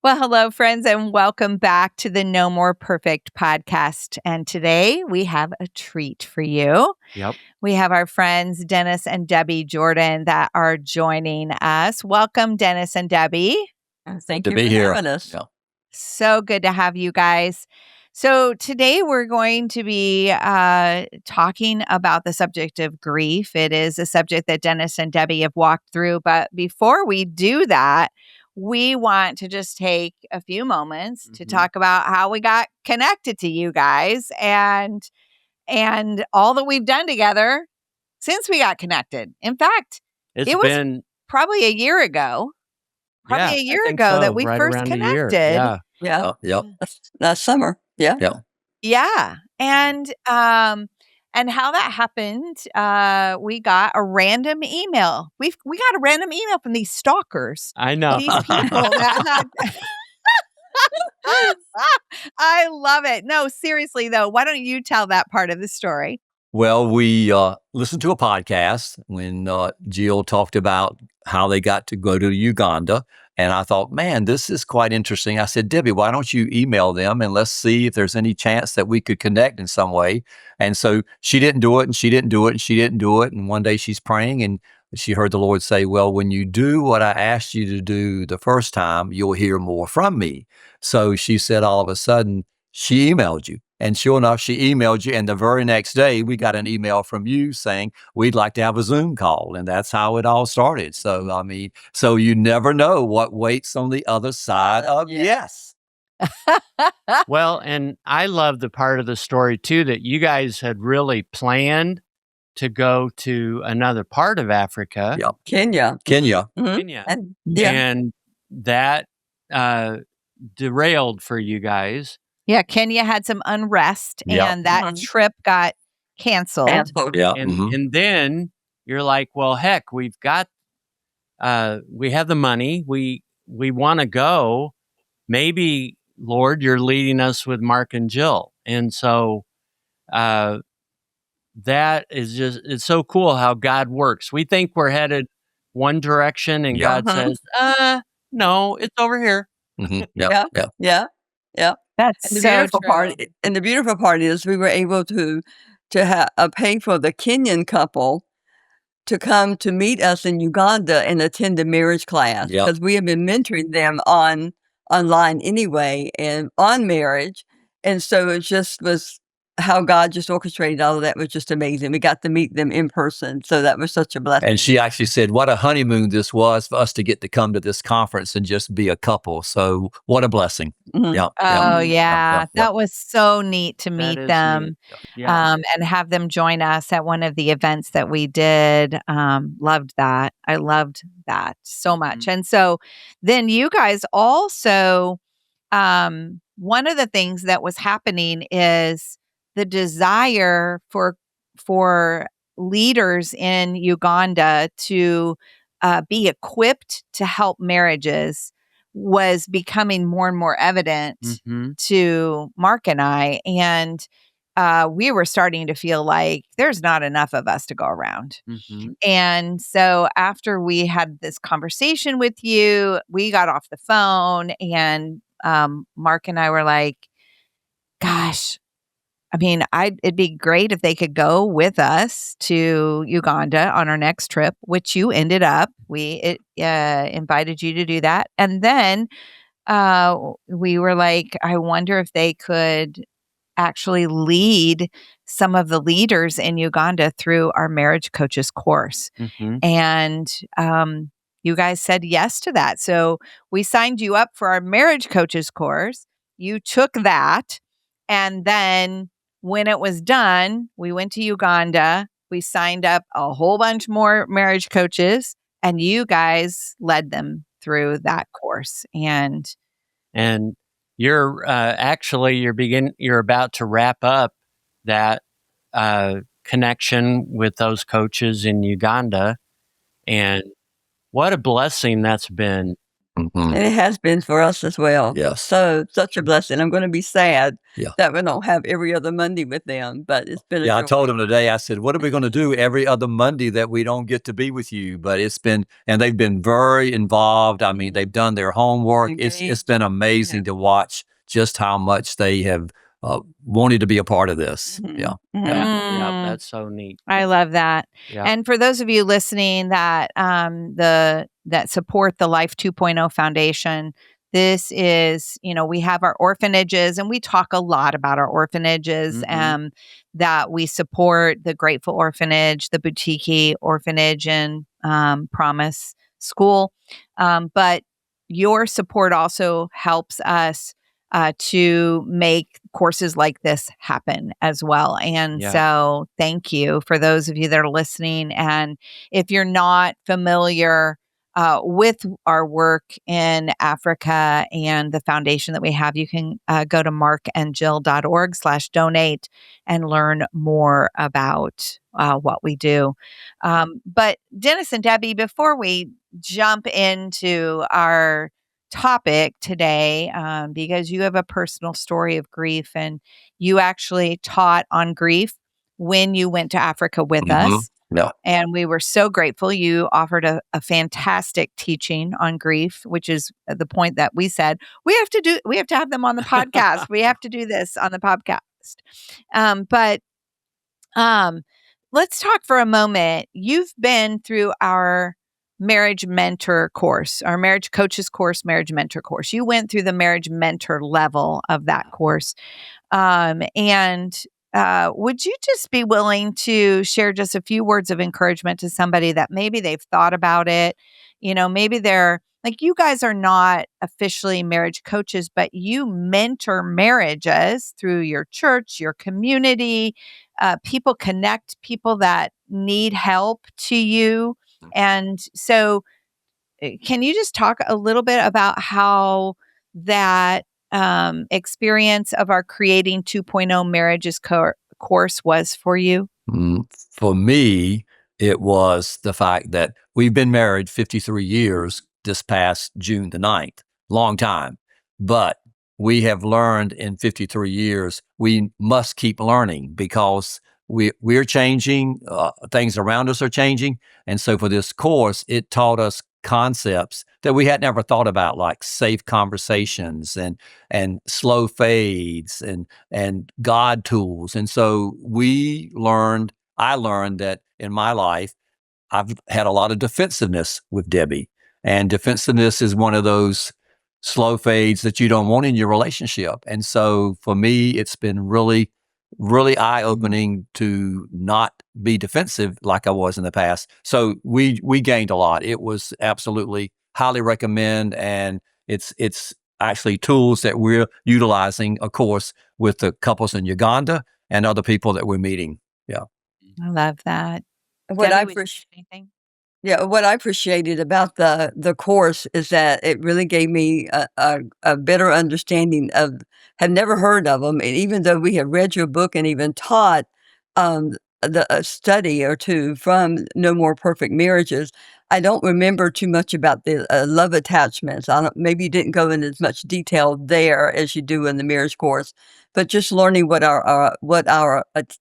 Well, hello, friends, and welcome back to the No More Perfect podcast. And today we have a treat for you. Yep. We have our friends, Dennis and Debbie Jordan, that are joining us. Welcome, Dennis and Debbie. Thank To you be for here. having us. Yeah. So good to have you guys. So today we're going to be talking about the subject of grief. It is a subject that Dennis and Debbie have walked through. But before we do that, we want to just take a few moments to talk about how we got connected to you guys and all that we've done together since we got connected. In fact, It's it was been probably a year ago. Probably yeah, a I year think ago so, that we right first around a year. connected. Yeah. Yeah, Yep. last summer. Yeah. Yep. Yeah. And how that happened, we got a random email. We got a random email from these stalkers. I know. These people that I love it. No, seriously though, why don't you tell that part of the story? Well, we listened to a podcast when Jill talked about how they got to go to Uganda. And I thought, man, this is quite interesting. I said, Debbie, why don't you email them and let's see if there's any chance that we could connect in some way. And so she didn't do it and she didn't do it and she didn't do it. And one day she's praying and she heard the Lord say, well, when you do what I asked you to do the first time, you'll hear more from me. So she said all of a sudden, she emailed you. And sure enough, she emailed you. And the very next day, we got an email from you saying, we'd like to have a Zoom call. And that's how it all started. So, I mean, so you never know what waits on the other side of yes. Well, and I love the part of the story, too, that you guys had really planned to go to another part of Africa. Yep. Kenya. Kenya. Mhm. Kenya. And And that derailed for you guys. Yeah, Kenya had some unrest Yep. and that trip got canceled. Yeah. And then you're like, well, heck, we have the money. We want to go. Maybe, Lord, you're leading us with Mark and Jill. And so that is just, it's so cool how God works. We think we're headed one direction and God says, no, it's over here. Yeah. That's And the so beautiful true. part, and the beautiful part is we were able to pay for the Kenyan couple to come to meet us in Uganda and attend the marriage class Yep. because we have been mentoring them online anyway and on marriage, and so it just was how God just orchestrated all of that was just amazing. We got to meet them in person, so that was such a blessing. And she actually said, what a honeymoon this was for us to get to come to this conference and just be a couple. So what a blessing. Mhm. Yep. Oh, Yep. yeah. Yep. That was so neat to That meet is them. neat. Yeah. And have them join us at one of the events that we did. Loved that. I loved that so much. And so then you guys also, one of the things that was happening is the desire for leaders in Uganda to be equipped to help marriages was becoming more and more evident to Mark and I. And we were starting to feel like there's not enough of us to go around. And so after we had this conversation with you, we got off the phone and Mark and I were like, gosh, I mean, it'd be great if they could go with us to Uganda on our next trip, which you ended up. We invited you to do that. And then we were like, I wonder if they could actually lead some of the leaders in Uganda through our marriage coaches course. And you guys said yes to that. So we signed you up for our marriage coaches course. You took that. And then when it was done, we went to Uganda. We signed up a whole bunch more marriage coaches, and you guys led them through that course. And you're you're about to wrap up that connection with those coaches in Uganda. And what a blessing that's been. Mhm. And it has been for us as well. Yes. So such a blessing. I'm going to be sad Yeah. that we don't have every other Monday with them, but it's been a Yeah, I joy. told them today, I said, what are we going to do every other Monday that we don't get to be with you? But and they've been very involved. I mean, they've done their homework. It's Engaged. been amazing to watch just how much they have wanted to be a part of this. Mhm. Yeah. Mhm. Yeah, Mm. that's so neat. I love that. Yeah. And for those of you listening that that support the Life 2.0 Foundation, this is, we have our orphanages, and we talk a lot about our orphanages that we support: the Grateful Orphanage, the Boutique Orphanage, and Promise School. But your support also helps us to make courses like this happen as well. And Yeah. so thank you for those of you that are listening. And if you're not familiar with our work in Africa and the foundation that we have, you can go to markandjill.org/donate and learn more about what we do. But Dennis and Debbie, before we jump into our topic today, because you have a personal story of grief, and you actually taught on grief when you went to Africa with us. Yeah. And we were so grateful. You offered a fantastic teaching on grief, which is the point that we said we have to have them on the podcast. We have to do this on the podcast. But let's talk for a moment. You've been through our marriage mentor course, our marriage coaches course, marriage mentor course. You went through the marriage mentor level of that course. And would you just be willing to share just a few words of encouragement to somebody that maybe they've thought about it? Maybe they're like, you guys are not officially marriage coaches, but you mentor marriages through your church, your community. People connect people that need help to you. And so, can you just talk a little bit about how that experience of our Creating 2.0 Marriages course was for you? For me, it was the fact that we've been married 53 years this past June the 9th. Long time. But we have learned in 53 years, we must keep learning because we're changing. Things around us are changing. And so for this course, it taught us concepts that we had never thought about, like safe conversations and slow fades and God tools. And so I learned that in my life, I've had a lot of defensiveness with Debbie. And defensiveness is one of those slow fades that you don't want in your relationship. And so for me, it's been really, really eye-opening to not be defensive like I was in the past. So we gained a lot. It was absolutely highly recommend. And it's actually tools that we're utilizing, of course, with the couples in Uganda and other people that we're meeting. Yeah. I love that. What Debbie, I would you appreciate. say anything? Yeah, what I appreciated about the course is that it really gave me a better understanding of have never heard of them, and even though we have read your book and even taught um, a study or two from No More Perfect Marriages, I don't remember too much about the love attachments. I don't, maybe you didn't go into as much detail there as you do in the marriage course, but just learning what our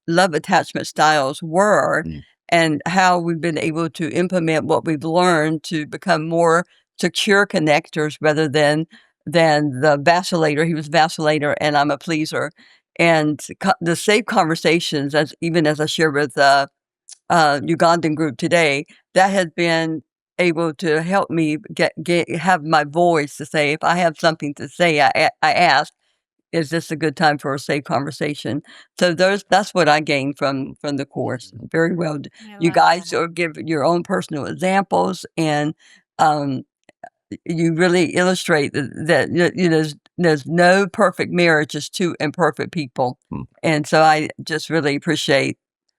love attachment styles were and how we've been able to implement what we've learned to become more secure connectors rather than the vacillator. He was vacillator and I'm a pleaser. And the safe conversations, even as I shared with Ugandan group today, that has been able to help me have my voice to say, if I have something to say, I ask, is this a good time for a safe conversation? So that's what I gained from the course. Very well. I You love guys that. are give your own personal examples, and um, you really illustrate that there's no perfect marriage, just two imperfect people. And so I just really appreciate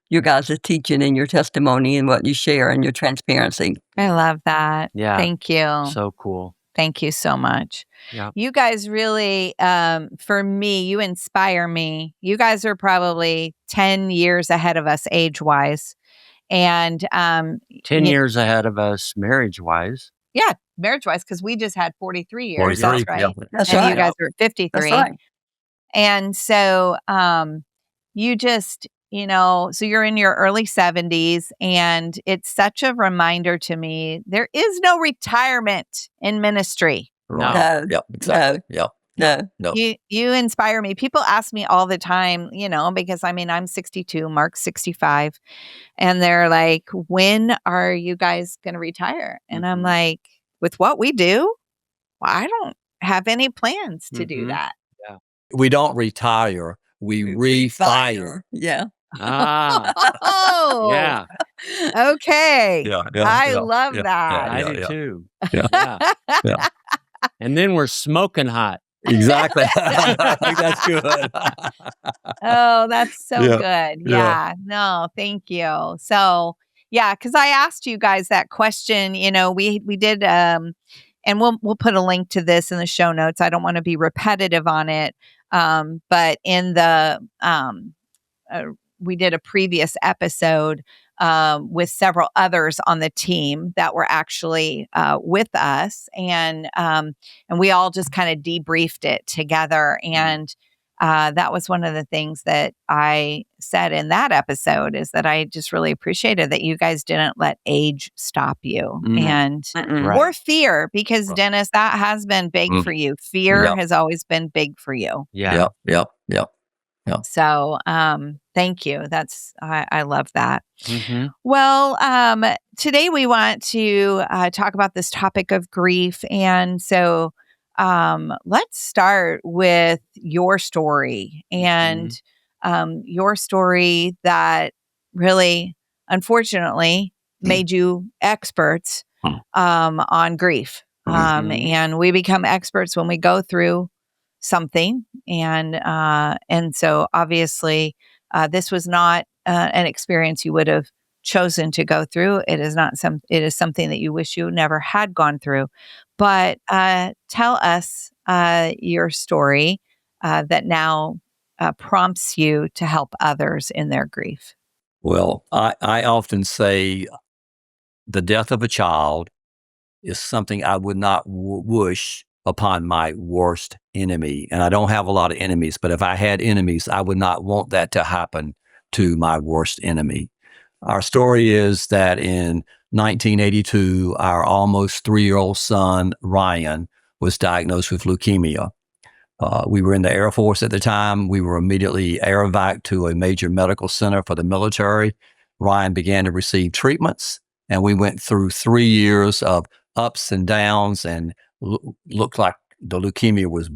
you guys' teaching and your testimony and what you share and your transparency. I love that. Yeah. Thank you. So cool. Thank you so much. Yeah. You guys really, for me, you inspire me. You guys are probably 10 years ahead of us age-wise. And 10 years ahead of us marriage-wise. marriage-wise, because we just had 43 years. 43, That's right. yeah. That's And right. you guys are That's 53. right. And so you just, so you're in your early 70s, and it's such a reminder to me, there is no retirement in ministry. Right. No. Yep, exactly. Yep. No. No. You inspire me. People ask me all the time, because I'm 62, Mark's 65, and they're like, when are you guys going to retire? And I'm like, with what we do, well, I don't have any plans to do that. Yeah. We don't retire. We refire. Yeah. Ah, Oh, yeah. okay. Yeah. I love yeah, that. I yeah, do yeah. too. Yeah. Yeah. Yeah. And then we're smoking hot. Exactly. That's good. Oh, that's so Yeah, good. yeah. Yeah. No, thank you. So, yeah, because I asked you guys that question. We did, and we'll put a link to this in the show notes. I don't want to be repetitive on it, but in the we did a previous episode with several others on the team that were actually with us, and we all just kind of debriefed it together. And that was one of the things that I said in that episode, is that I just really appreciated that you guys didn't let age stop you and Mm-mm. or fear, because Right. Dennis, that has been big for you. Fear Yep. has always been big for you. Yeah. Yep. So, thank you. I love that. Mm-hmm. Well, today we want to talk about this topic of grief. And so, let's start with your story, and your story that really, unfortunately, made you experts on grief. And we become experts when we go through something, and so obviously this was not an experience you would have chosen to go through. It is something that you wish you never had gone through. But tell us your story that now prompts you to help others in their grief. Well, I often say the death of a child is something I would not wish upon my worst enemy. And I don't have a lot of enemies, but if I had enemies, I would not want that to happen to my worst enemy. Our story is that in 1982, our almost 3-year-old son, Ryan, was diagnosed with leukemia. We were in the Air Force at the time. We were immediately air evac to a major medical center for the military. Ryan began to receive treatments, and we went through 3 years of ups and downs, and looked like the leukemia was,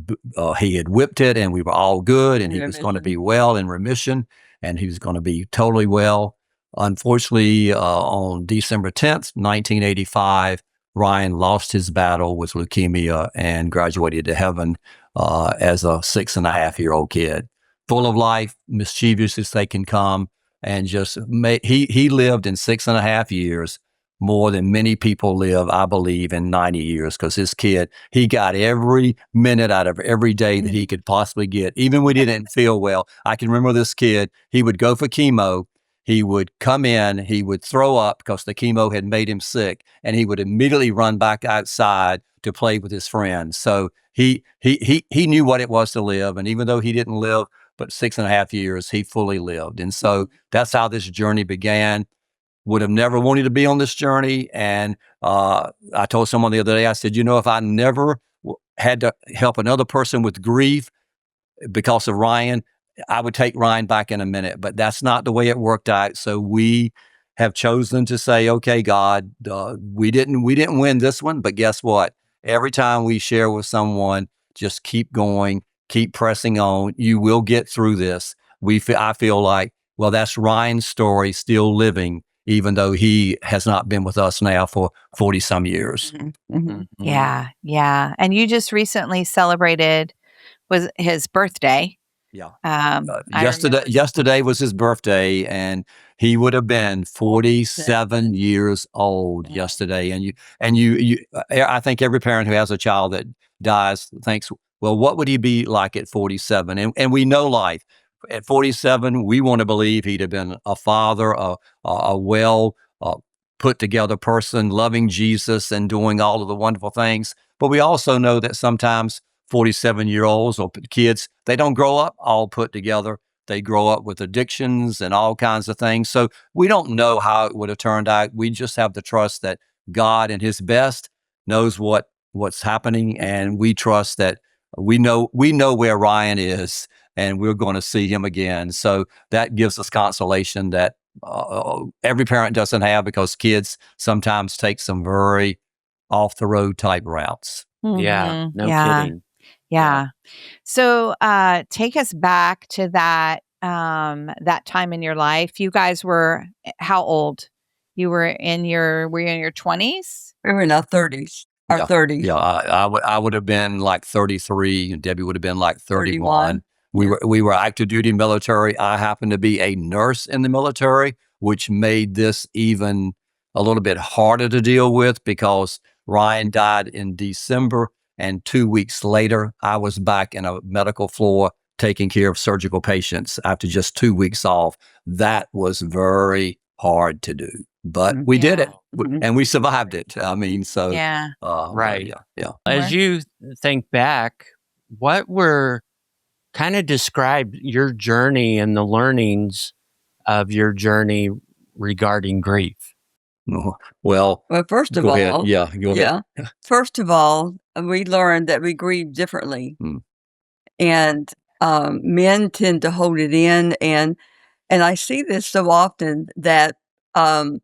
he had whipped it, and we were all good, and he was going to be well in remission, and he was going to be totally well. Unfortunately, on December 10th, 1985, Ryan lost his battle with leukemia and graduated to heaven as a 6.5-year-old kid, full of life, mischievous as they can come, and just he lived in 6.5 years more than many people live, I believe, in 90 years, because this kid, he got every minute out of every day that he could possibly get, even when he didn't feel well. I can remember this kid, he would go for chemo, he would come in, he would throw up because the chemo had made him sick, and he would immediately run back outside to play with his friends. So he knew what it was to live, and even though he didn't live but 6.5 years, he fully lived. And so that's how this journey began. Would have never wanted to be on this journey. And I told someone the other day, I said, if I never had to help another person with grief because of Ryan, I would take Ryan back in a minute. But that's not the way it worked out. So we have chosen to say, okay, God, we didn't win this one, but guess what? Every time we share with someone, just keep going, keep pressing on. You will get through this. I feel like, well, that's Ryan's story still living, even though he has not been with us now for 40 some years. Yeah. And you just recently celebrated was his birthday. Yeah. I Yesterday was his birthday, and he would have been 47 years old yesterday. And you, I think every parent who has a child that dies thinks, well, what would he be like at 47? And we know life. At 47, we want to believe he'd have been a father, a well put together person, loving Jesus and doing all of the wonderful things. But we also know that sometimes 47-year-olds or kids, they don't grow up all put together. They grow up with addictions and all kinds of things. So we don't know how it would have turned out. We just have to trust that God and his best knows what's happening. And we trust that we know where Ryan is and we're going to see him again. So that gives us consolation that every parent doesn't have, because kids sometimes take some very off the road type routes. Yeah, Mhm. no Yeah. kidding. Yeah. So, take us back to that time in your life. You guys were how old? Were you in your 20s? We were in our 30s. Our Yeah. 30s. Yeah, I would have been like 33, and Debbie would have been like 31. 31. We were active duty military. I happened to be a nurse in the military, which made this even a little bit harder to deal with, because Ryan died in December, and 2 weeks later, I was back in a medical floor taking care of surgical patients after just 2 weeks off. That was very hard to do, but we did it, Mhm. and we survived it. I mean, so Yeah. Right. yeah. As you think back, what were kind of describe your journey and the learnings of your journey regarding grief? No. Well, Well, first of go ahead. all, Yeah, go ahead. first of all, we learned that we grieve differently, Mm. and men tend to hold it in, and I see this so often that um,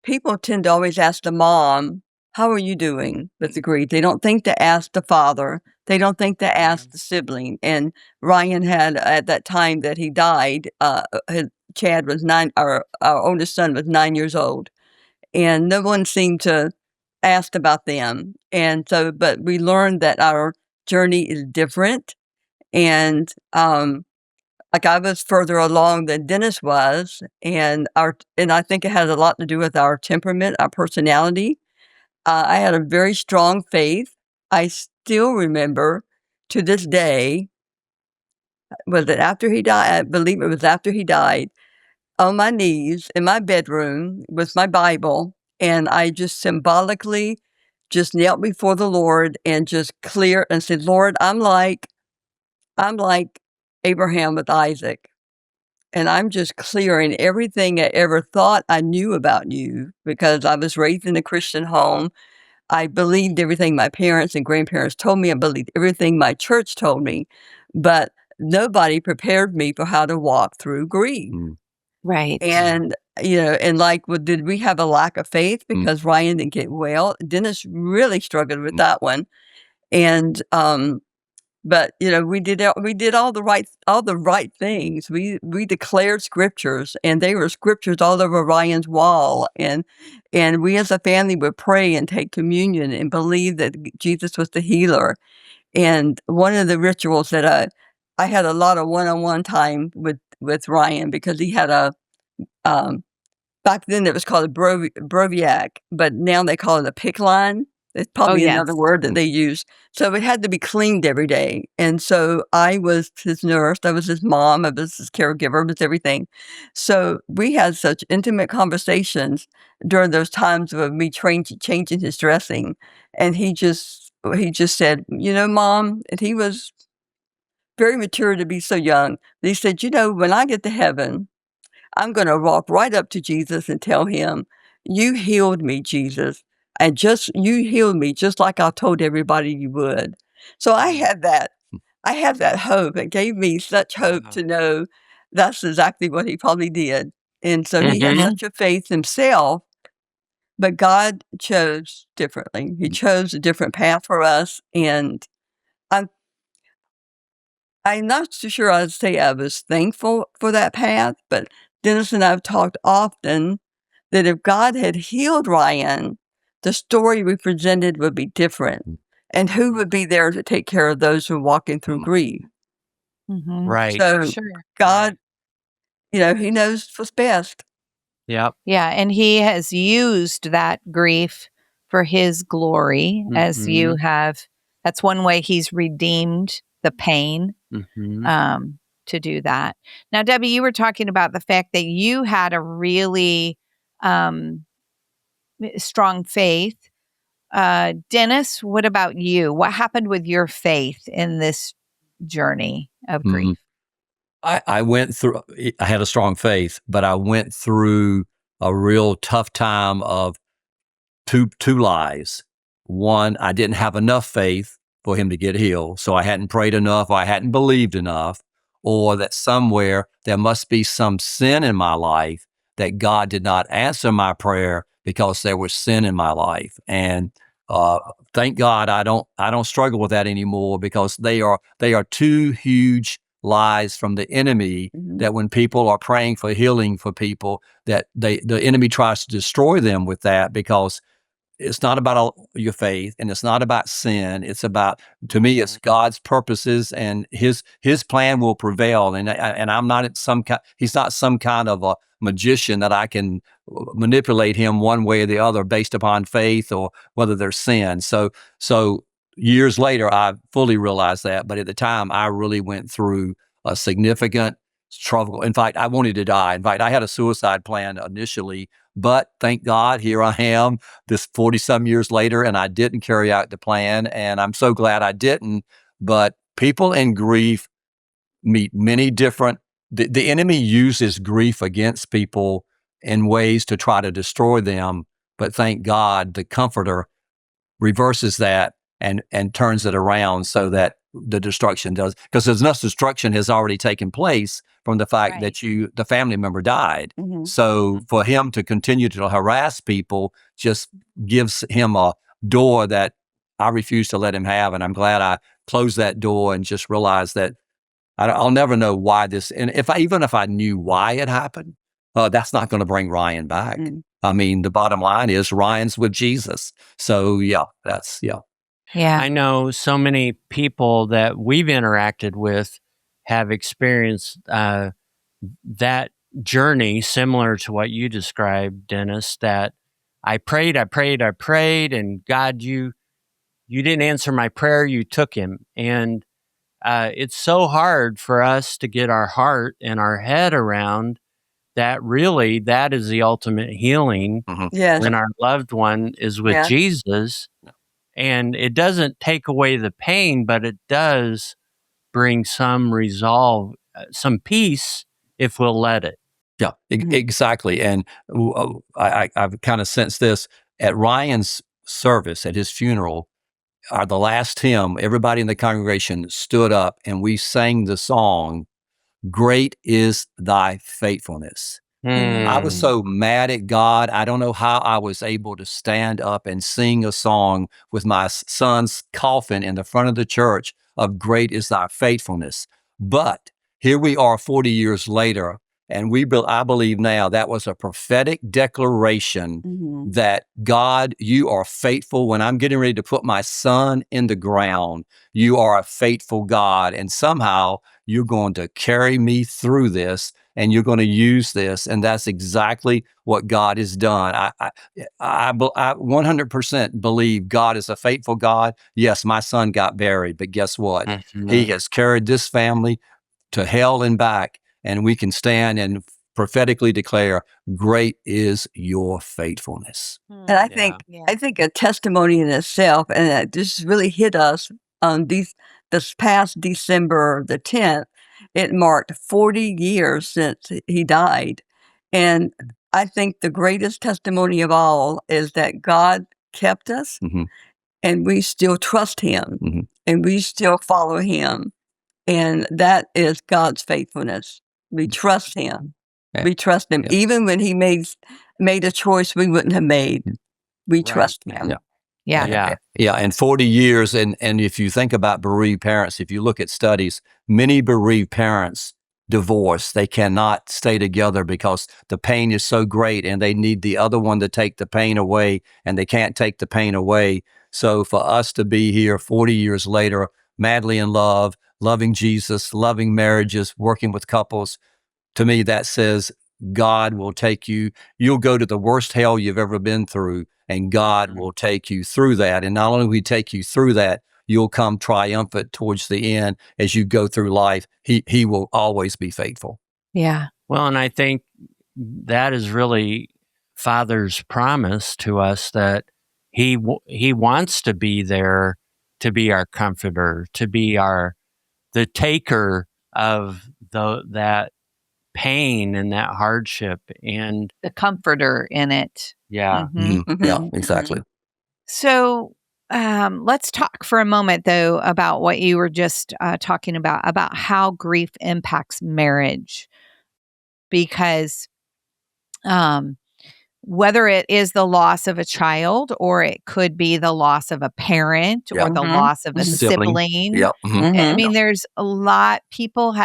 people tend to always ask the mom, "How are you doing with the grief?" They don't think to ask the father. They don't think to ask the sibling. And Ryan had, at that time that he died, Chad was 9. Our oldest son was 9 years old, and no one seemed to ask about them. And so, but we learned that our journey is different, and like I was further along than Dennis was, and I think it has a lot to do with our temperament, our personality. I had a very strong faith. I still remember to this day, was it after he died? I believe it was after he died, on my knees in my bedroom with my Bible, and I just symbolically just knelt before the Lord and just clear and said, "Lord, I'm like Abraham with Isaac. And I'm just clearing everything I ever thought I knew about you, because I was raised in a Christian home. I believed everything my parents and grandparents told me. I believed everything my church told me, but nobody prepared me for how to walk through grief." Mm. Right. And, and like, well, did we have a lack of faith because Ryan didn't get well? Dennis really struggled with that one. And, but we did all the right things. We declared scriptures, and they were scriptures all over Ryan's wall, and we as a family would pray and take communion and believe that Jesus was the healer. And one of the rituals that I had a lot of one-on-one time with Ryan, because he had a um, back then it was called a broviac, but now they call it a pick line. It's Oh, probably yes. another word that they use. So it had to be cleaned every day. And so I was his nurse, I was his mom, I was his caregiver, I was everything. So we had such intimate conversations during those times of me changing his dressing. And he just said, "Mom," and he was very mature to be so young. He said, "When I get to heaven, I'm gonna walk right up to Jesus and tell him, 'You healed me, Jesus, and you healed me just like I told everybody you would.'" So I had that hope. It gave me such hope to know that's exactly what he probably did. And so he had Mhm. such a faith himself, but God chose differently. He chose a different path for us, and I'm I'm not so sure I'd say I was thankful for that path, but Dennis and I have talked often that if God had healed Ryan, the story we presented would be different. And who would be there to take care of those who are walking through grief? Mhm. Right. So Sure. God, he knows what's best. Yep. Yeah, and he has used that grief for his glory, as you Mhm. have. That's one way he's redeemed the pain, Mhm. to do that. Now, Debbie, you were talking about the fact that you had a really, um, strong faith. Dennis, what about you? What happened with your faith in this journey of grief? I went through, I had a strong faith, but I went through a real tough time of two lies. One, I didn't have enough faith for him to get healed. So I hadn't prayed enough, or I hadn't believed enough, or that somewhere there must be some sin in my life that God did not answer my prayer because there was sin in my life. And thank God I don't struggle with that anymore, because they are two huge lies from the enemy, that when people are praying for healing for people, that the enemy tries to destroy them with that, because it's not about your faith, and it's not about sin. It's about, to me, it's God's purposes, and His plan will prevail. And I'm not He's not some kind of a magician that I can manipulate Him one way or the other based upon faith or whether there's sin. So years later, I fully realized that. But at the time, I really went through a significant struggle. In fact, I wanted to die. In fact, I had a suicide plan initially, but thank God, here I am, this 40-some years later, and I didn't carry out the plan, and I'm so glad I didn't. But people in grief meet many different, the enemy uses grief against people in ways to try to destroy them, but thank God, the Comforter reverses that and turns it around so that the destruction does, because there's enough destruction has already taken place from the fact that the family member died. So for him to continue to harass people just gives him a door that I refuse to let him have. And I'm glad I closed that door and just realized that I'll never know why this, and even if I knew why it happened, that's not going to bring Ryan back. I mean, the bottom line is Ryan's with Jesus. So yeah. I know so many people that we've interacted with have experienced that journey similar to what you described, Dennis, that I prayed, and God, you didn't answer my prayer, you took him. And it's so hard for us to get our heart and our head around that. Really, that is the ultimate healing, when our loved one is with Jesus. And it doesn't take away the pain, but it does bring some resolve, some peace, if we'll let it. Yeah, exactly. And I've kind of sensed this at Ryan's service, at his funeral. The last hymn, everybody in the congregation stood up and we sang the song, "Great is Thy Faithfulness." I was so mad at God. I don't know how I was able to stand up and sing a song with my son's coffin in the front of the church of "Great is Thy Faithfulness." But here we are 40 years later, and I believe now that was a prophetic declaration that God, you are faithful. When I'm getting ready to put my son in the ground, you are a faithful God. And somehow you're going to carry me through this, and you're going to use this. And that's exactly what God has done. I 100% believe God is a faithful God. Yes, my son got buried, but guess what? He has carried this family to hell and back, and we can stand and prophetically declare, great is your faithfulness. And I think a testimony in itself, and that just really hit us on this past December the 10th. It marked 40 years since he died. And I think the greatest testimony of all is that God kept us, and we still trust him, and we still follow him. And that is God's faithfulness. We trust him. We trust him. Even when he made a choice we wouldn't have made, we trust him. Yeah. And 40 years. And if you think about bereaved parents, if you look at studies, many bereaved parents divorce. They cannot stay together because the pain is so great, and they need the other one to take the pain away, and they can't take the pain away. So for us to be here 40 years later, madly in love, loving Jesus, loving marriages, working with couples, to me, that says God will take you. You'll go to the worst hell you've ever been through, and God will take you through that. And not only will he take you through that, you'll come triumphant towards the end as you go through life. He will always be faithful. Yeah. Well, and I think that is really Father's promise to us that he wants to be there, to be our comforter, to be the taker of that pain and that hardship, and The comforter in it. yeah. Mhm. Yeah, Mhm, exactly. So let's talk for a moment, though, about what you were just talking about how grief impacts marriage. Because um, whether it is the loss of a child, or it could be the loss of a parent, Yeah. or the mhm, loss of a mhm, Sibling. sibling. Yeah. I mhm. mean, there's a lot, people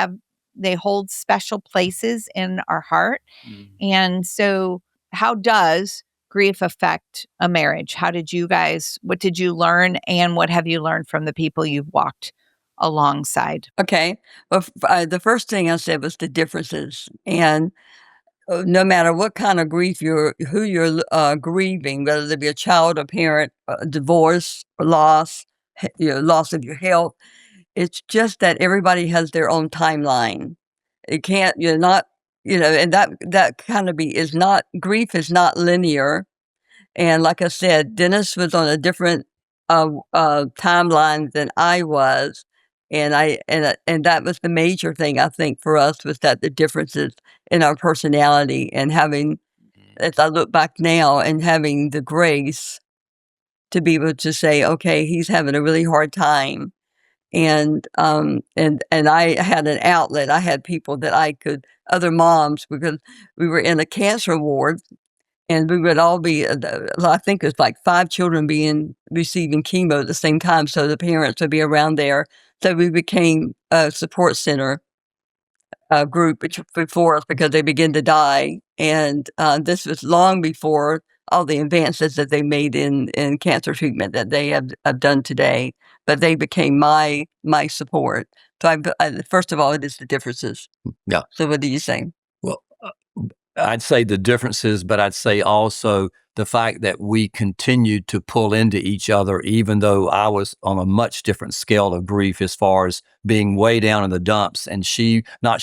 they hold special places in our heart. Mm. And so, how does grief affect a marriage? What did you learn, and what have you learned from the people you've walked alongside? Okay. Well, the first thing I said was the differences, and no matter what kind of grief who you're grieving, whether it be a child, a parent, a divorce, or loss, loss of your health, it's just that everybody has their own timeline. It can't. You're not. And that kind of is not grief is not linear. And like I said, Dennis was on a different timeline than I was, and that was the major thing I think for us, was that the differences in our personality, and having, as I look back now, and having the grace to be able to say, okay, he's having a really hard time, and I had an outlet. I had people that other moms, because we were in a cancer ward, and we would all be, I think it was like 5 children receiving chemo at the same time, so the parents would be around there. So we became a support center group before us, because they began to die. And this was long before all the advances that they made in cancer treatment that they have done today. But they became my support. So first of all, it is the differences. Yeah. So what do you say? Well, I'd say the differences, but I'd say also the fact that we continued to pull into each other, even though I was on a much different scale of grief, as far as being way down in the dumps. And not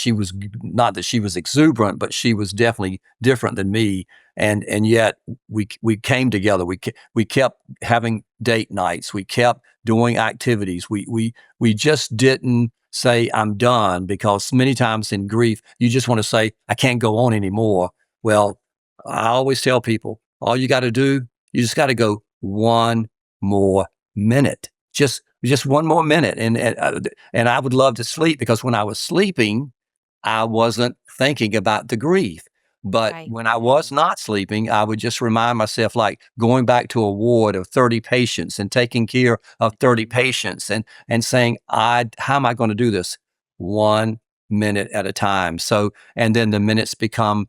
that she was exuberant, but she was definitely different than me. And yet we came together. We kept having date nights. We kept doing activities. We just didn't say I'm done, because many times in grief, you just want to say, I can't go on anymore. Well, I always tell people, all you got to do, you just got to go one more minute, just one more minute. And I would love to sleep, because when I was sleeping, I wasn't thinking about the grief. But Right. when I was not sleeping, I would just remind myself, like going back to a ward of 30 patients and taking care of 30 patients, and saying, how am I going to do this? 1 minute at a time. So, and then the minutes become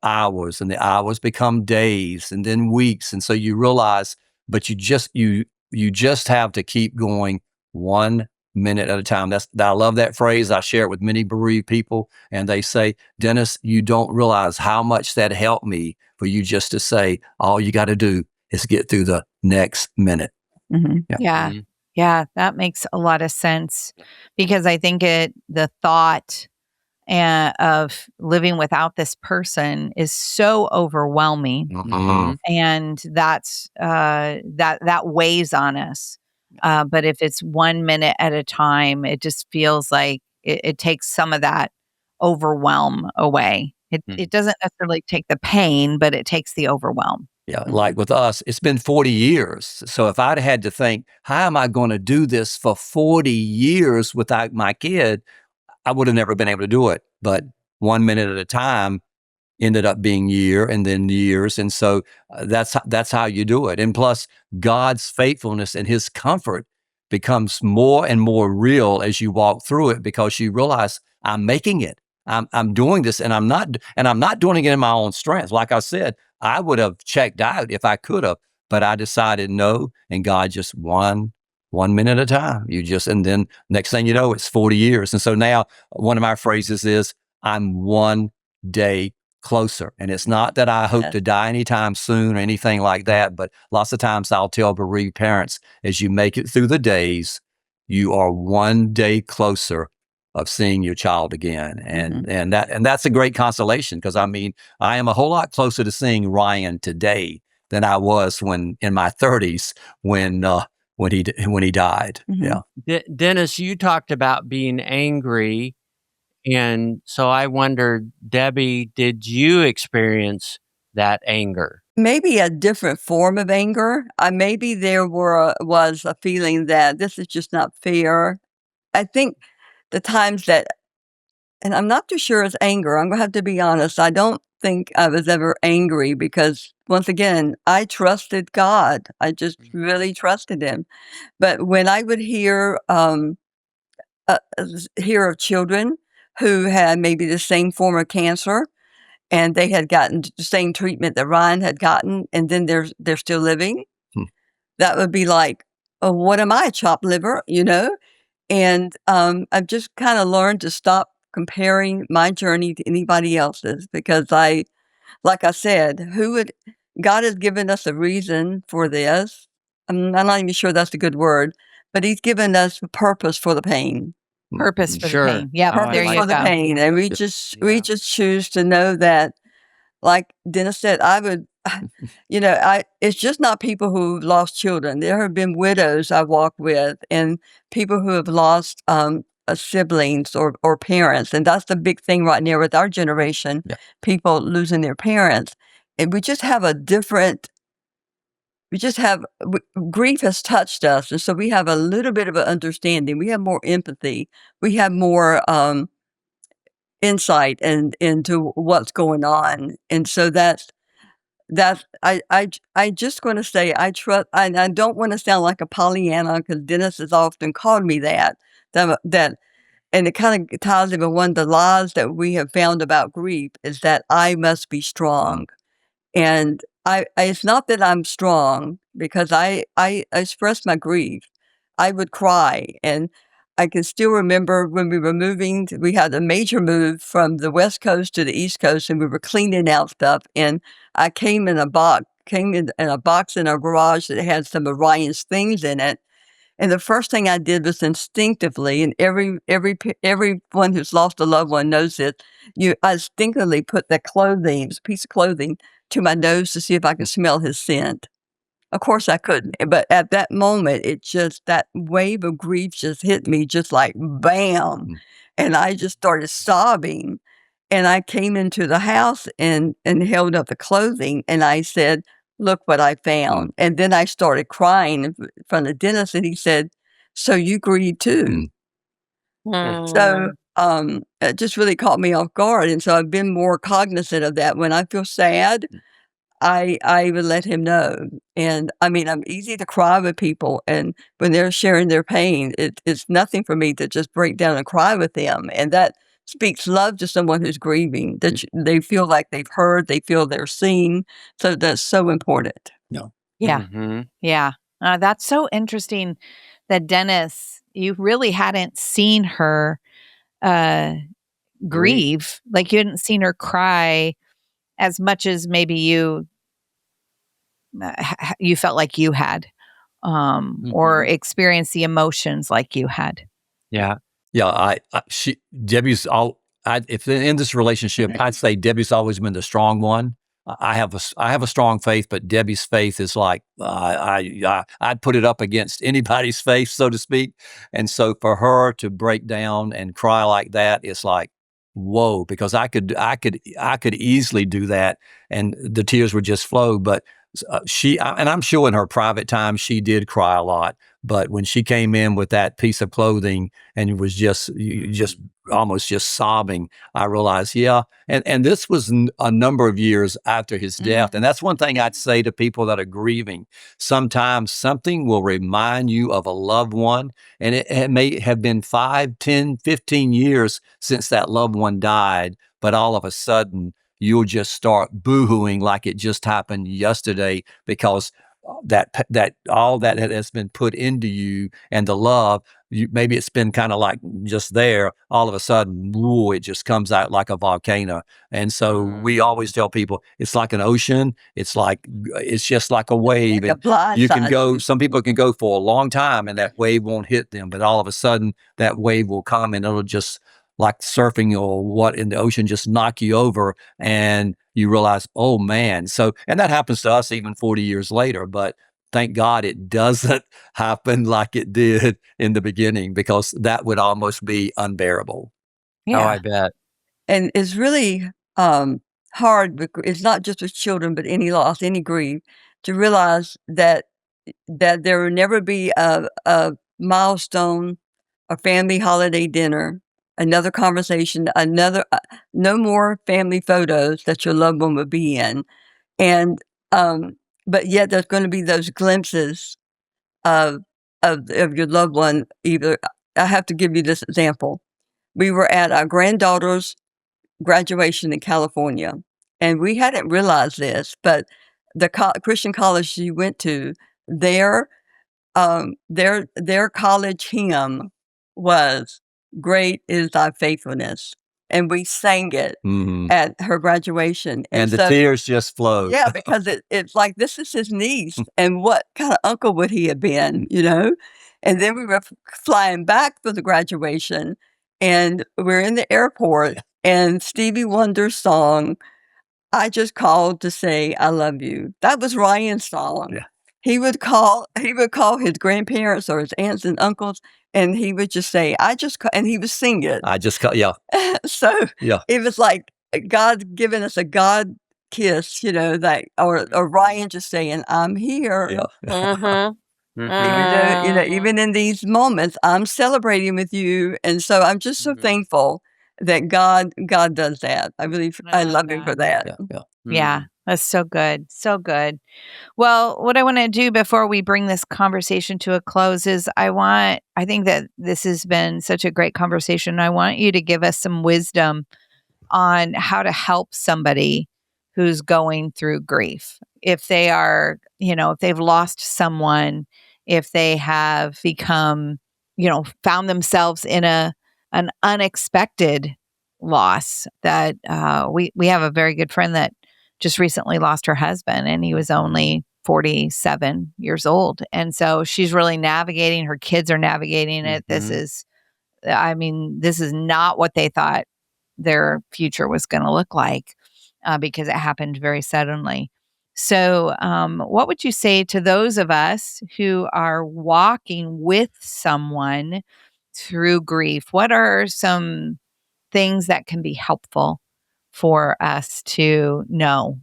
hours, and the hours become days, and then weeks. And so you realize, but you just have to keep going 1 minute at a time. I love that phrase. I share it with many bereaved people, and they say, Dennis, you don't realize how much that helped me, for you just to say, all you got to do is get through the next minute. Mm-hmm. Yeah. Mhm. Yeah, that makes a lot of sense, because I think the thought of living without this person is so overwhelming, Mhm. and that weighs on us. But if it's 1 minute at a time, it just feels like it takes some of that overwhelm away. It doesn't necessarily take the pain, but it takes the overwhelm. Yeah, like with us, it's been 40 years. So if I'd had to think, how am I going to do this for 40 years without my kid, I would have never been able to do it. But 1 minute at a time ended up being year, and then years. And so that's how you do it. And plus, God's faithfulness and his comfort becomes more and more real as you walk through it, because you realize, I'm making it. I'm doing this, and I'm not doing it in my own strength. Like I said, I would have checked out if I could have, but I decided no. And God just one minute at a time. And then next thing you know, it's 40 years. And so now one of my phrases is, I'm one day closer. And it's not that I hope to die anytime soon or anything like that, but lots of times I'll tell bereaved parents, as you make it through the days, you are one day closer of seeing your child again. And that's a great consolation, because I mean, I am a whole lot closer to seeing Ryan today than I was when in my 30s when he died. Yeah. Dennis, you talked about being angry, and so I wondered, Debbie, did you experience that anger? Maybe a different form of anger. Maybe there was a feeling that this is just not fair. I think the times that, and I'm not too sure it's anger. I'm gonna have to be honest. I don't think I was ever angry because, once again, I trusted God. I just really trusted Him. But when I would hear of children who had maybe the same form of cancer, and they had gotten the same treatment that Ryan had gotten, and then they're still living, that would be like, oh, what am I, chopped liver, you know? And I've just kind of learned to stop comparing my journey to anybody else's, because like I said, God has given us a reason for this. I'm not even sure that's a good word, but He's given us a purpose for the pain. Purpose for the Sure. pain. Yep, Oh, I there Purpose you for the go. pain. And we just choose to know that, like Dennis said, I would, it's just not people who've lost children. There have been widows I walk with, and people who have lost siblings or parents. And that's the big thing right now with our generation, people losing their parents. And we just have grief has touched us. And so we have a little bit of an understanding. We have more empathy. We have more insight into what's going on. And so I just going to say I trust. I don't want to sound like a Pollyanna, because Dennis has often called me that, and it kind of ties into one of the lies that we have found about grief, is that I must be strong. And it's not that I'm strong, because I express my grief. I would cry. And I can still remember when we were moving, we had a major move from the West Coast to the East Coast, and we were cleaning out stuff. And I came in a box in our garage that had some of Ryan's things in it. And the first thing I did was instinctively, and everyone who's lost a loved one knows it, I instinctively put piece of clothing, to my nose to see if I could smell his scent. Of course I couldn't, but at that moment, that wave of grief just hit me just like bam. And I just started sobbing. And I came into the house and held up the clothing, and I said, "Look what I found." And then I started crying in front of Dennis, and he said, "So you grieve too?" So it just really caught me off guard. And so I've been more cognizant of that. When I feel sad, I would let him know. And I mean, I'm easy to cry with people, and when they're sharing their pain, it's nothing for me to just break down and cry with them. And that speaks love to someone who's grieving, that they feel like they've heard, they feel they're seen. So that's so important. Yeah. Yeah. That's so interesting that, Dennis, you really hadn't seen her grieve. Like, you hadn't seen her cry as much as maybe you felt like you had, or experienced the emotions like you had. Yeah. Yeah. Debbie's if in this relationship, I'd say Debbie's always been the strong one. I have a strong faith, but Debbie's faith is like, I'd put it up against anybody's faith, so to speak. And so for her to break down and cry like that, it's like, whoa, because I could easily do that, and the tears would just flow. But and I'm sure in her private time she did cry a lot. But when she came in with that piece of clothing and was just almost just sobbing, I realized, yeah. And this was a number of years after his death. And that's one thing I'd say to people that are grieving. Sometimes something will remind you of a loved one, and it may have been 5, 10, 15 years since that loved one died, but all of a sudden you'll just start boohooing like it just happened yesterday, because that all that has been put into you and the love, maybe it's been kind of like just there. All of a sudden, whoa, it just comes out like a volcano. And so we always tell people it's like an ocean. It's just like a wave. Like a blind You can side. go. Some people can go for a long time, and that wave won't hit them. But all of a sudden, that wave will come, and it'll just, like surfing or what in the ocean, just knock you over, and you realize, oh man. So, and that happens to us even 40 years later, but thank God it doesn't happen like it did in the beginning, because that would almost be unbearable. Yeah. Oh, I bet. And it's really hard. It's not just with children, but any loss, any grief, to realize that there will never be a milestone, a family holiday dinner, another conversation, no more family photos that your loved one would be in. And, but yet there's going to be those glimpses of your loved one. Either, I have to give you this example. We were at our granddaughter's graduation in California, and we hadn't realized this, but the Christian college she went to, their college hymn was "Great is Thy Faithfulness," and we sang it at her graduation, and the tears just flowed. Yeah, because it's like, this is his niece, and what kind of uncle would he have been, you know? And then we were flying back for the graduation, and we're in the airport, and Stevie Wonder's song, "I Just Called to Say I Love You," that was Ryan's song. Yeah. He would call his grandparents or his aunts and uncles, and he would just say, and he would sing it. I just call, yeah. So Yeah. it was like God giving us a God kiss, you know, that, or Ryan just saying, "I'm here." Yeah. Even in these moments, I'm celebrating with you, and so I'm just so thankful that God does that. I love Him for that. Yeah. Yeah, that's so good. So good. Well, what I want to do before we bring this conversation to a close is I think that this has been such a great conversation. I want you to give us some wisdom on how to help somebody who's going through grief. If they are, if they've lost someone, if they have become, found themselves in an unexpected loss. That we have a very good friend that just recently lost her husband, and he was only 47 years old. And so she's really navigating, her kids are navigating it. This is not what they thought their future was going to look like, because it happened very suddenly. So what would you say to those of us who are walking with someone through grief? What are some things that can be helpful for us to know?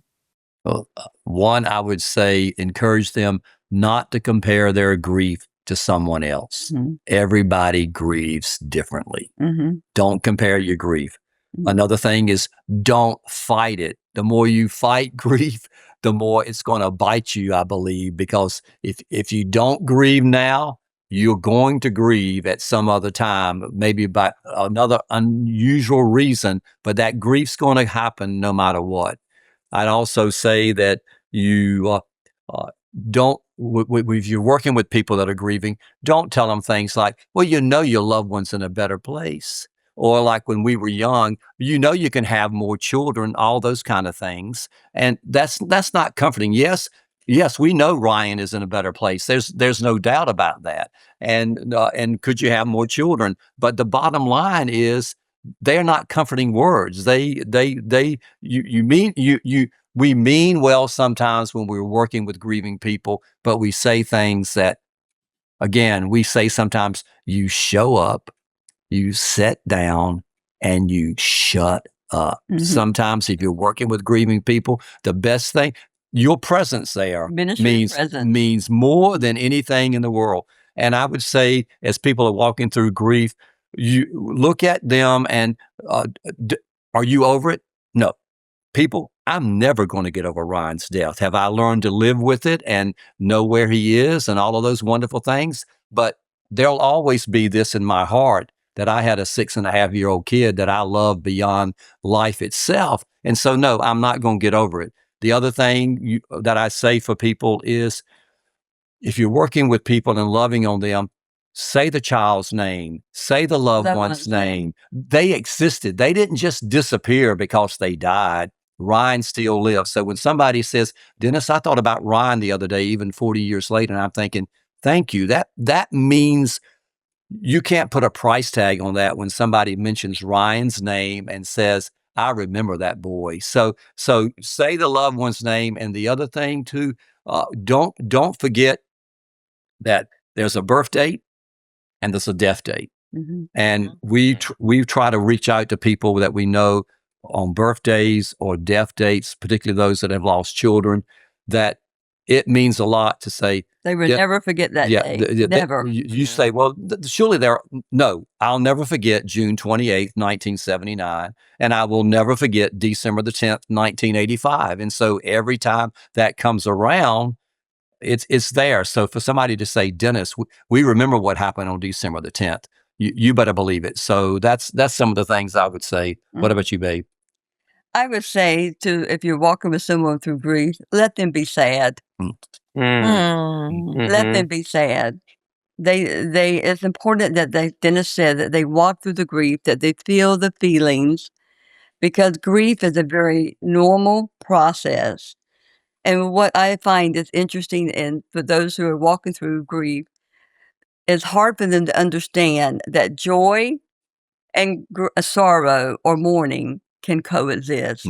Well, one, I would say encourage them not to compare their grief to someone else. Mm-hmm. Everybody grieves differently. Mm-hmm. Don't compare your grief. Mm-hmm. Another thing is, don't fight it. The more you fight grief, the more it's going to bite you, I believe, because if you don't grieve now, you're going to grieve at some other time, maybe by another unusual reason, but that grief's going to happen no matter what. I'd also say that you don't, if you're working with people that are grieving, don't tell them things like, well, your loved one's in a better place. Or like when we were young, you can have more children, all those kind of things. And that's not comforting. Yes, we know Ryan is in a better place. There's no doubt about that. And could you have more children? But the bottom line is, they're not comforting words. We mean well sometimes when we're working with grieving people, but we say things that, again, we say sometimes, you show up, you sit down, and you shut up. Mm-hmm. Sometimes if you're working with grieving people, the best thing, your presence there means more than anything in the world. And I would say, as people are walking through grief, you look at them and are you over it? No. People, I'm never going to get over Ryan's death. Have I learned to live with it and know where he is and all of those wonderful things? But there'll always be this in my heart, that I had a 6.5-year-old kid that I love beyond life itself. And so, no, I'm not going to get over it. The other thing that I say for people is, if you're working with people and loving on them, say the child's name, say the loved one's name. They existed. They didn't just disappear because they died. Ryan still lives. So when somebody says, Dennis, I thought about Ryan the other day, even 40 years later, and I'm thinking, thank you. That means you can't put a price tag on that when somebody mentions Ryan's name and says, I remember that boy. So say the loved one's name. And the other thing too, don't forget that there's a birth date and there's a death date. Mm-hmm. And we try to reach out to people that we know on birthdays or death dates, particularly those that have lost children, that it means a lot to say. They will never forget that day. Never. You say, well, surely no, I'll never forget June 28th, 1979, and I will never forget December the 10th, 1985. And so every time that comes around, it's there. So for somebody to say, Dennis, we remember what happened on December the 10th, you better believe it. So that's some of the things I would say. Mm-hmm. What about you, babe? I would say if you're walking with someone through grief, let them be sad. Mm-hmm. Let them be sad. It's important that Dennis said that they walk through the grief, that they feel the feelings, because grief is a very normal process. And what I find is interesting, and for those who are walking through grief, it's hard for them to understand that joy and sorrow or mourning can coexist.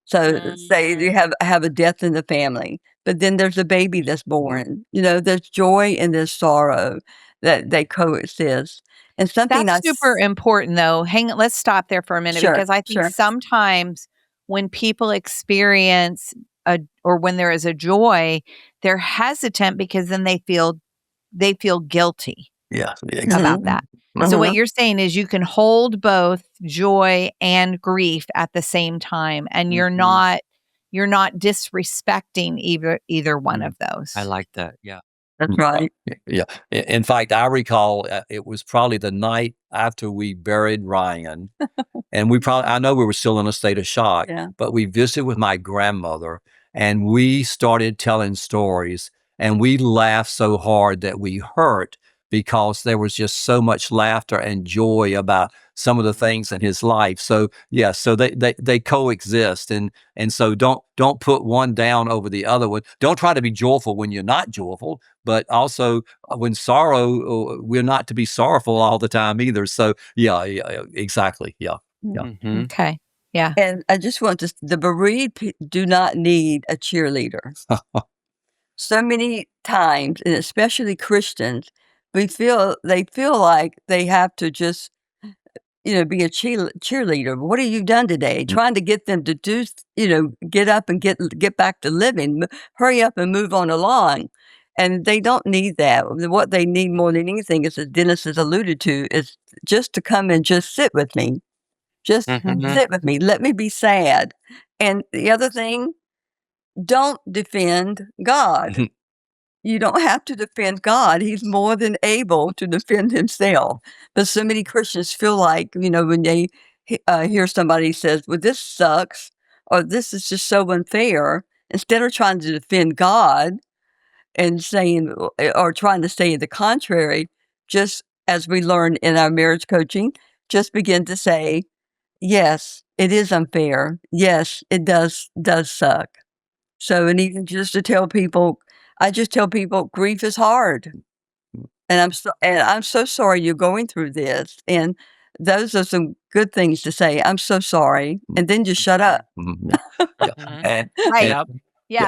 So say you have a death in the family, but then there's a baby that's born. There's joy and there's sorrow that they coexist. And something that's super important, though. Let's stop there for a minute, because I think sometimes when people experience or when there is a joy, they're hesitant because then they feel guilty. Yeah, about that. So what you're saying is you can hold both joy and grief at the same time, and you're not disrespecting either one of those. I like that. Yeah. That's right. Yeah. In fact, I recall it was probably the night after we buried Ryan, and I know we were still in a state of shock, but we visited with my grandmother, and we started telling stories, and we laughed so hard that we hurt, because there was just so much laughter and joy about some of the things in his life. So so they coexist, and so don't put one down over the other one. Don't try to be joyful when you're not joyful, but also when sorrow, we're not to be sorrowful all the time either. So yeah, exactly, yeah. Mm-hmm. Okay, yeah. And I just want the bereaved do not need a cheerleader. So many times, and especially Christians, they feel like they have to just, be a cheerleader. What have you done today? Trying to get them to do, get up and get back to living, hurry up and move on along. And they don't need that. What they need more than anything, as Dennis has alluded to, is just to come and just sit with me. Just sit with me. Let me be sad. And the other thing, don't defend God. You don't have to defend God. He's more than able to defend himself. But so many Christians feel like, when they hear somebody says, well, this sucks, or this is just so unfair, instead of trying to defend God and saying, or trying to say the contrary, just as we learn in our marriage coaching, just begin to say, yes, it is unfair. Yes, it does suck. So, and even just to tell people, I just tell people grief is hard, and I'm so sorry you're going through this. And those are some good things to say. I'm so sorry, and then just shut up.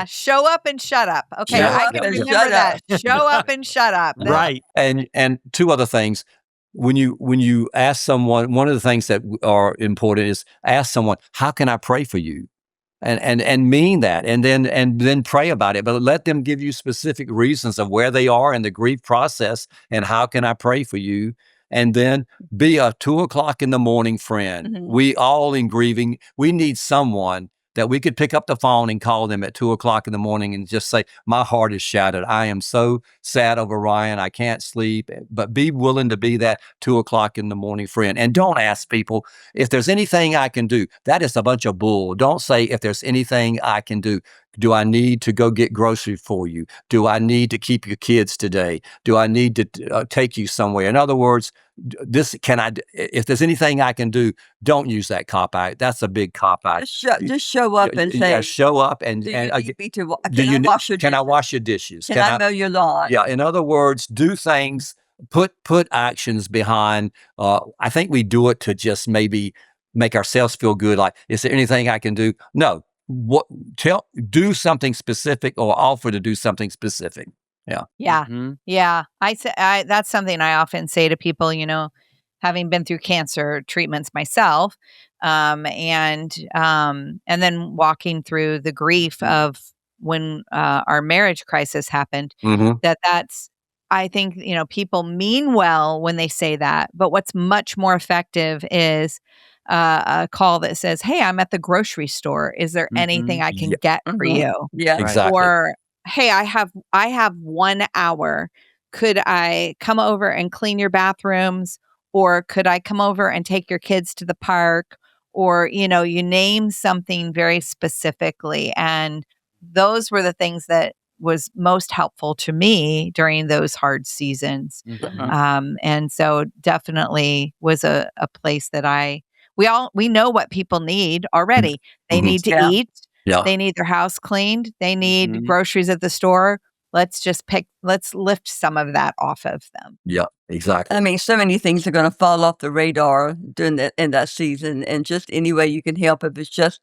Show up and shut up. Okay, I can remember that. Show up and shut up. Right. And two other things. When you ask someone, one of the things that are important is ask someone, how can I pray for you? And mean that, and then pray about it, but let them give you specific reasons of where they are in the grief process and how can I pray for you. And then be a 2:00 in the morning friend. We all in grieving, we need someone that we could pick up the phone and call them at 2:00 in the morning and just say, my heart is shattered. I am so sad over Ryan. I can't sleep. But be willing to be that 2:00 in the morning friend. And don't ask people if there's anything I can do. That is a bunch of bull. Don't say if there's anything I can do. Do I need to go get groceries for you? Do I need to keep your kids today? Do I need to take you somewhere? In other words, if there's anything I can do, don't use that cop out. That's a big cop out. Just show up and say, show up and do you need me to, do can I you wash your can I dishes? wash your dishes? Can I mow your lawn? Yeah. In other words, do things, put actions behind. I think we do it to just maybe make ourselves feel good. Like, is there anything I can do? No. Do something specific or offer to do something specific. Yeah. Yeah. Mm-hmm. Yeah. That's something I often say to people, having been through cancer treatments myself, and then walking through the grief of when our marriage crisis happened, Mm-hmm. that's, I think, people mean well when they say that, but what's much more effective is a call that says, "Hey, I'm at the grocery store. Is there anything I can get for you?" Yeah. Exactly. Or, "Hey, I have 1 hour. Could I come over and clean your bathrooms? Or could I come over and take your kids to the park?" Or, you name something very specifically. And those were the things that was most helpful to me during those hard seasons. Mm-hmm. And so definitely was a place that we know what people need already. They need to Yeah. eat. Yeah. They need their house cleaned. They need Mhm. groceries at the store. Let's lift some of that off of them. Yeah. Exactly. I mean, so many things are going to fall off the radar in that season, and just any way you can help, if it's just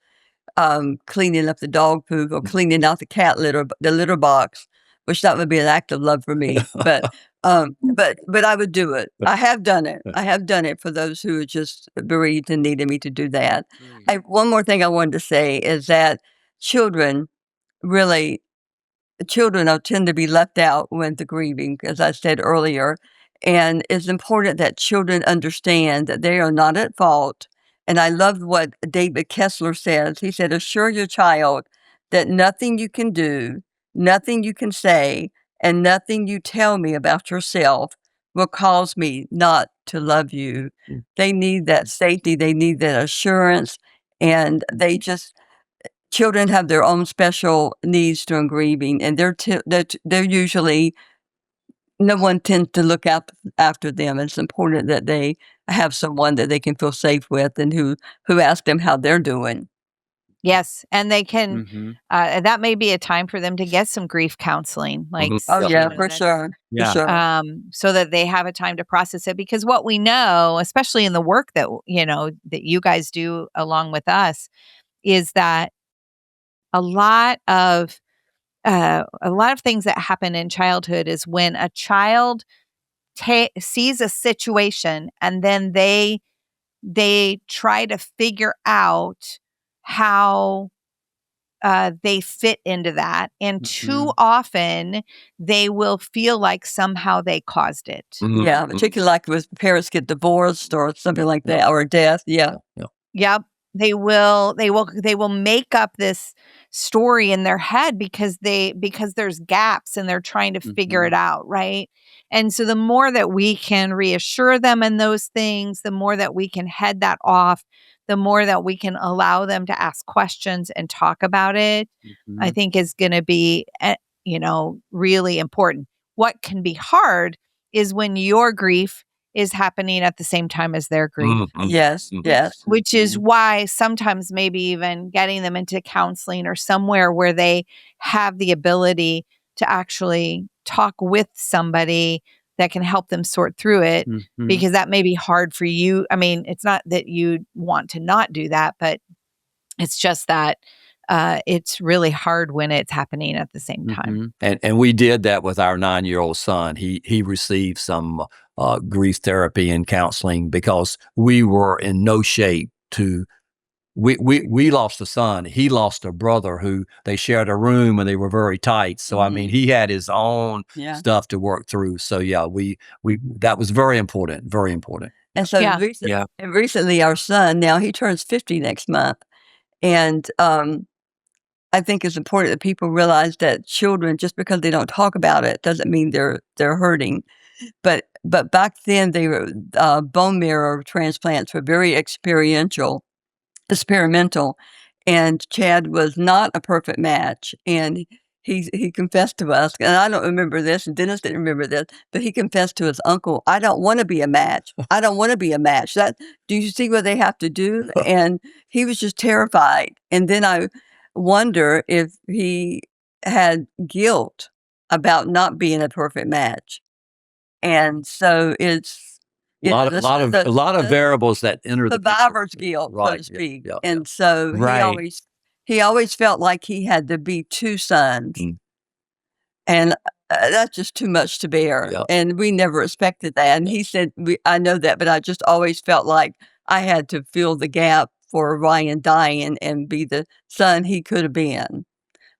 cleaning up the dog poop or cleaning out the litter box, which that would be an act of love for me. But I would do it. I have done it. I have done it for those who are just bereaved and needed me to do that. One more thing I wanted to say is that children really children tend to be left out when the grieving, as I said earlier. And it's important that children understand that they are not at fault. And I love what David Kessler says. He said, assure your child that nothing you can do, nothing you can say, and nothing you tell me about yourself will cause me not to love you. They need that safety. They need that assurance. And children have their own special needs during grieving, and they're usually no one tends to look out after them. It's important that they have someone that they can feel safe with and who ask them how they're doing. Yes, and they can. Mm-hmm. That may be a time for them to get some grief counseling, like Oh yeah, for for sure, Yeah. for sure. so that they have a time to process it. Because what we know, especially in the work that that you guys do along with us, is that a lot of things that happen in childhood is when a child sees a situation and then they try to figure out how they fit into that. And too often they will feel like somehow they caused it. Yeah, particularly like when parents get divorced or something like that, or death. Yeah. Yep. They will make up this story in their head because there's gaps and they're trying to figure it out, right? And so the more that we can reassure them in those things, the more that we can head that off, the more that we can allow them to ask questions and talk about it, I think is going to be really important. What can be hard is when your grief is happening at the same time as their grief. Yes. Yes. Which is why sometimes maybe even getting them into counseling or somewhere where they have the ability to actually talk with somebody that can help them sort through it, because that may be hard for you. I mean, it's not that you want to not do that, but it's just that it's really hard when it's happening at the same time. And we did that with our 9-year-old son. He received some grief therapy and counseling because we were in no shape to. We lost a son. He lost a brother who they shared a room and they were very tight. So I mean, he had his own stuff to work through. So yeah, we that was very important. Very important. And so and recently our son, now he turns 50 next month. And I think it's important that people realize that children, just because they don't talk about it, doesn't mean they're hurting. But back then, they were bone marrow transplants were very experimental, and Chad was not a perfect match. And he confessed to us, and I don't remember this, and Dennis didn't remember this, but he confessed to his uncle, "I don't want to be a match. I don't want to be a match. That do you see what they have to do?" And he was just terrified. And then I wonder if he had guilt about not being a perfect match. And so it's A lot of variables that enter the picture. survivor's guilt, so Right. to speak. Yeah. And so Right. he always felt like he had to be two sons. Mm. And that's just too much to bear. Yeah. And we never expected that. And he said, I know that, but I just always felt like I had to fill the gap for Ryan dying and be the son he could have been.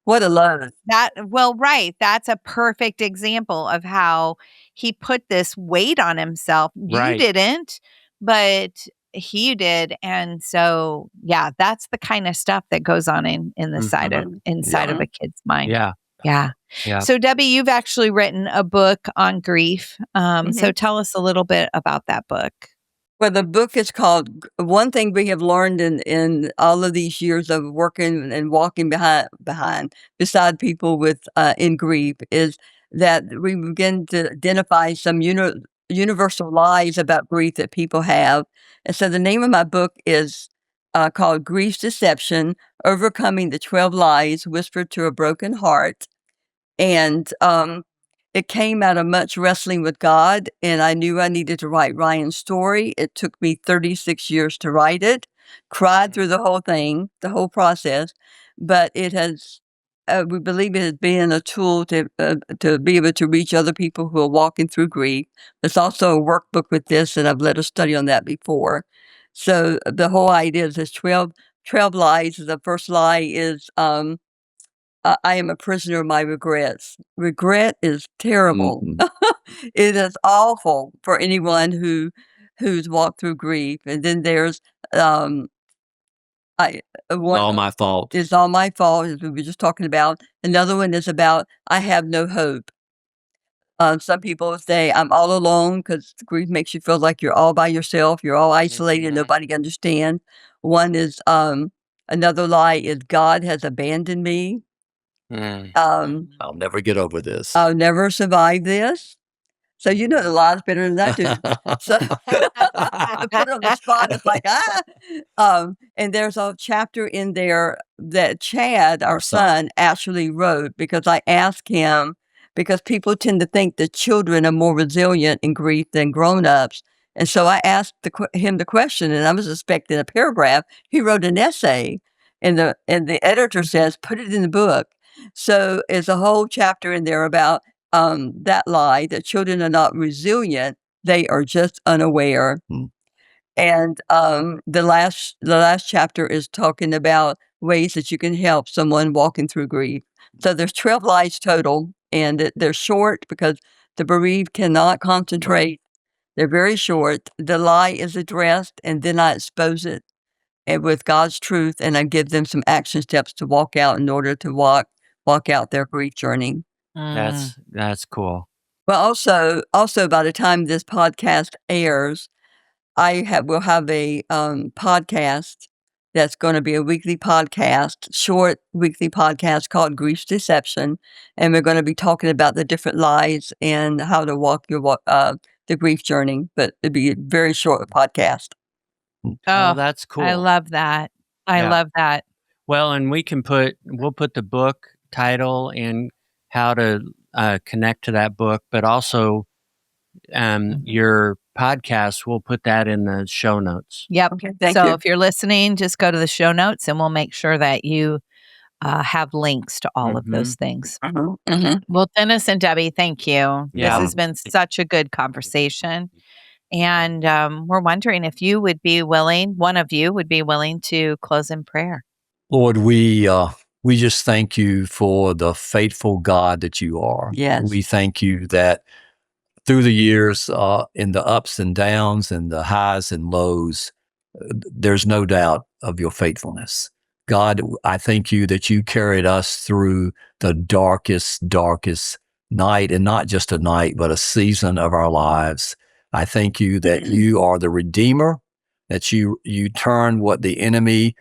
What a load. Right. That's a perfect example of how he put this weight on himself. You Right. didn't, but he did. And so, yeah, that's the kind of stuff that goes on in the side of inside of a kid's mind. Yeah. Yeah. Yeah. So, Debbie, you've actually written a book on grief. So tell us a little bit about that book. Well, the book is called, one thing we have learned in all of these years of working and walking beside people with in grief is that we begin to identify some universal lies about grief that people have. And so the name of my book is called Grief's Deception: Overcoming the 12 Lies Whispered to a Broken Heart. And it came out of much wrestling with God, and I knew I needed to write Ryan's story. It took me 36 years to write it, cried through the whole thing, the whole process, but it has, we believe it has been a tool to be able to reach other people who are walking through grief. There's also a workbook with this, and I've led a study on that before. So the whole idea is there's 12 lies. The first lie is, I am a prisoner of my regrets. Regret is terrible. It is awful for anyone who's walked through grief. And then there's All my fault. It's all my fault, as we were just talking about. Another one is about I have no hope. Some people say I'm all alone because grief makes you feel like you're all by yourself. You're all isolated. Nobody understands. One is another lie is God has abandoned me. I'll never get over this. I'll never survive this. So you know the lies better than I do. So I put on the spot. It's like, and there's a chapter in there that Chad, our son, actually wrote because I asked him, because people tend to think that children are more resilient in grief than grown-ups. And so I asked him the question, and I was expecting a paragraph. He wrote an essay, and the editor says, put it in the book. So there's a whole chapter in there about that lie that children are not resilient; they are just unaware. And the last chapter is talking about ways that you can help someone walking through grief. So there's 12 lies total, and they're short because the bereaved cannot concentrate. They're very short. The lie is addressed, and then I expose it and with God's truth, and I give them some action steps to walk out in order to walk out their grief journey. That's cool. Well, also by the time this podcast airs, will have a podcast that's going to be a weekly podcast, short weekly podcast called Grief's Deception, and we're going to be talking about the different lies and how to walk the grief journey. But it'd be a very short podcast. Oh, that's cool. I love that. I love that. Well, and we'll put the book title and how to connect to that book, but also your podcast, we'll put that in the show notes. Yep. Okay, thank so you. if you're listening, just go to the show notes and we'll make sure that you have links to all of those things. Well, Dennis and Debbie, thank you. Yeah. This has been such a good conversation. And we're wondering if one of you would be willing to close in prayer. Lord, we just thank you for the faithful God that you are. Yes. We thank you that through the years, in the ups and downs and the highs and lows, there's no doubt of your faithfulness. God, I thank you that you carried us through the darkest night, and not just a night, but a season of our lives. I thank you that you are the Redeemer, that you turn what the enemy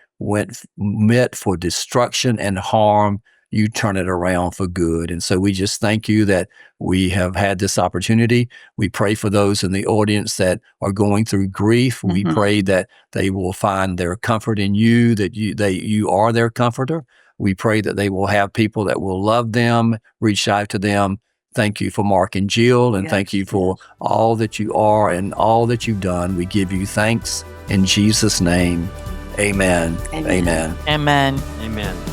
meant for destruction and harm, you turn it around for good. And so we just thank you that we have had this opportunity. We pray for those in the audience that are going through grief. We pray that they will find their comfort in you, that you are their comforter. We pray that they will have people that will love them, reach out to them. Thank you for Mark and Jill, and thank you for all that you are and all that you've done. We give you thanks in Jesus' name. Amen. Amen. Amen. Amen.